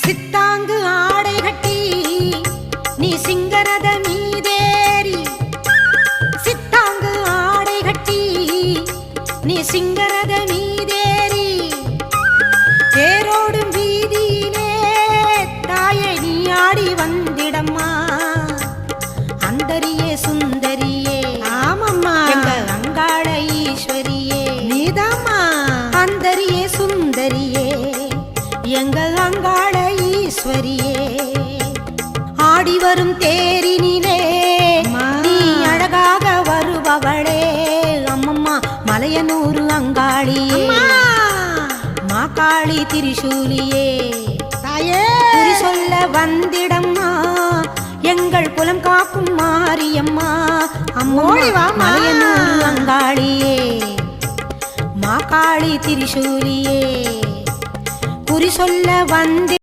சித்தாங்கு ஆடை கட்டி நீ சிங்கரத மீதேறி, சித்தாங்கு ஆடை கட்டி நீ சிங்கரத மீதேறி, தேரோடும் வீதியிலே தாயே நீ ஆடி வந்திடம்மா. அந்தரியே சுந்தரியே, ஆமம்மா எங்க அங்காள ஈஸ்வரியே, நீதாம்மா அந்தரியே சுந்தரியே எங்க அங்காள ஈஸ்வரியே. ஆடி வரும் தேரினிலே நீ அழகாக வருபவளே, அம்மம்மா மலையனூர் அங்காளியே, மாகாளி திரிசூலியே, தாயே குறி சொல்ல வந்திடம்மா எங்கள் குலம் காக்கும் மாரியம்மா. அம்மோடிவா மலையனூர் அங்காளியே, மாகாளி திரிசூலியே, குறி சொல்ல வந்து